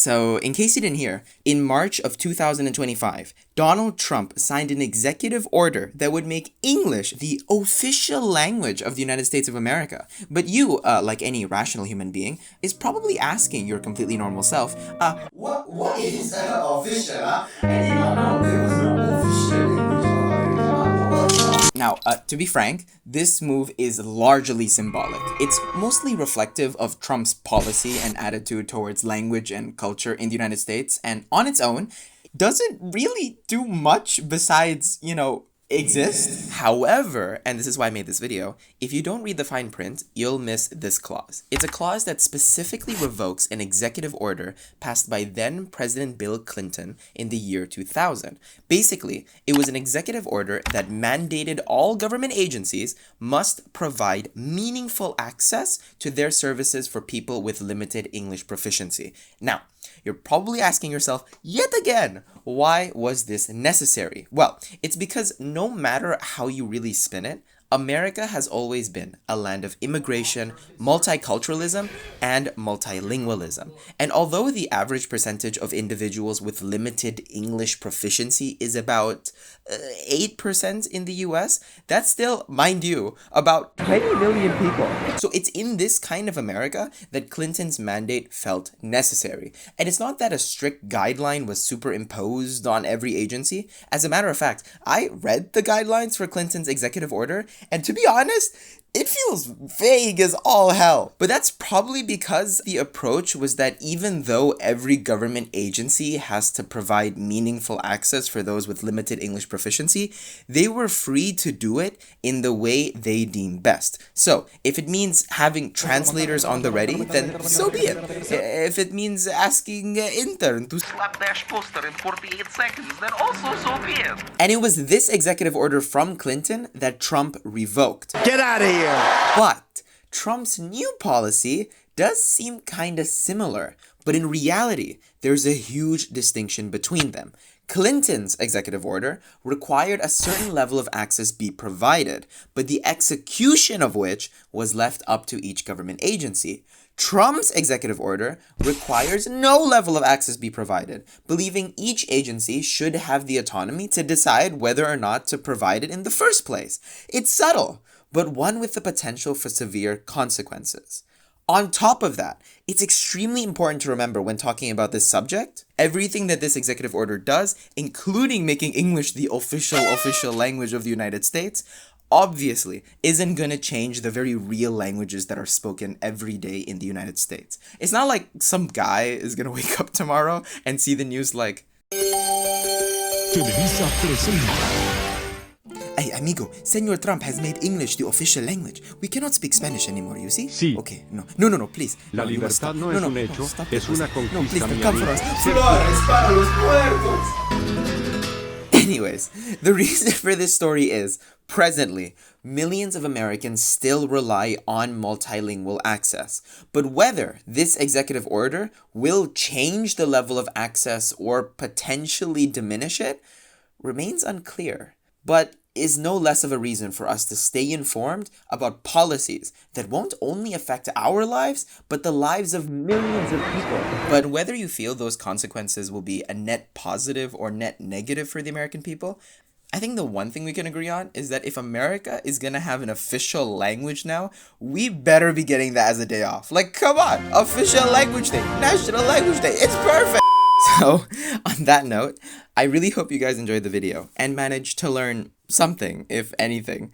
So, in case you didn't hear, in March of 2025, Donald Trump signed an executive order that would make English the official language of the United States of America. But you, like any rational human being, is probably asking your completely normal self, what is official, huh? And you don't know, there was no official language of America. Now, to be frank, this move is largely symbolic. It's mostly reflective of Trump's policy and attitude towards language and culture in the United States, and on its own, doesn't really do much besides, exist. However, and this is why I made this video, if you don't read the fine print, you'll miss this clause. It's a clause that specifically revokes an executive order passed by then President Bill Clinton in the year 2000. Basically, it was an executive order that mandated all government agencies must provide meaningful access to their services for people with limited English proficiency. Now, you're probably asking yourself, yet again, why was this necessary? Well, it's because no matter how you really spin it, America has always been a land of immigration, multiculturalism, and multilingualism. And although the average percentage of individuals with limited English proficiency is about 8% in the US, that's still, mind you, about 20 million people. So it's in this kind of America that Clinton's mandate felt necessary. And it's not that a strict guideline was superimposed on every agency. As a matter of fact, I read the guidelines for Clinton's executive order, and to be honest, it feels vague as all hell. But that's probably because the approach was that even though every government agency has to provide meaningful access for those with limited English proficiency, they were free to do it in the way they deem best. So, if it means having translators on the ready, then so be it. If it means asking an intern to slapdash poster in 48 seconds, then also so be it. And it was this executive order from Clinton that Trump revoked. Get out of here! But Trump's new policy does seem kinda similar, but in reality, there's a huge distinction between them. Clinton's executive order required a certain level of access be provided, but the execution of which was left up to each government agency. Trump's executive order requires no level of access be provided, believing each agency should have the autonomy to decide whether or not to provide it in the first place. It's subtle, but one with the potential for severe consequences. On top of that, it's extremely important to remember when talking about this subject, everything that this executive order does, including making English the official language of the United States, obviously isn't gonna change the very real languages that are spoken every day in the United States. It's not like some guy is gonna wake up tomorrow and see the news like, Televisa presenta. "Hey, amigo, Senor Trump has made English the official language. We cannot speak Spanish anymore, you see?" Sí. Okay, no, please. La No, you must libertad stop. no es un hecho, stop es it, una please. No, conquista, please, mi come for amigo. us. Flores para los muertos. Anyways, the reason for this story is, presently, millions of Americans still rely on multilingual access. But whether this executive order will change the level of access or potentially diminish it remains unclear, but is no less of a reason for us to stay informed about policies that won't only affect our lives, but the lives of millions of people. But whether you feel those consequences will be a net positive or net negative for the American people, I think the one thing we can agree on is that if America is gonna have an official language now, we better be getting that as a day off. Like, come on, official language day, national language day, it's perfect! So, on that note, I really hope you guys enjoyed the video and managed to learn something, if anything.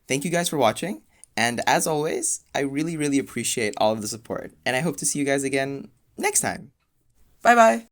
Thank you guys for watching, and as always, I really appreciate all of the support, and I hope to see you guys again next time. Bye bye!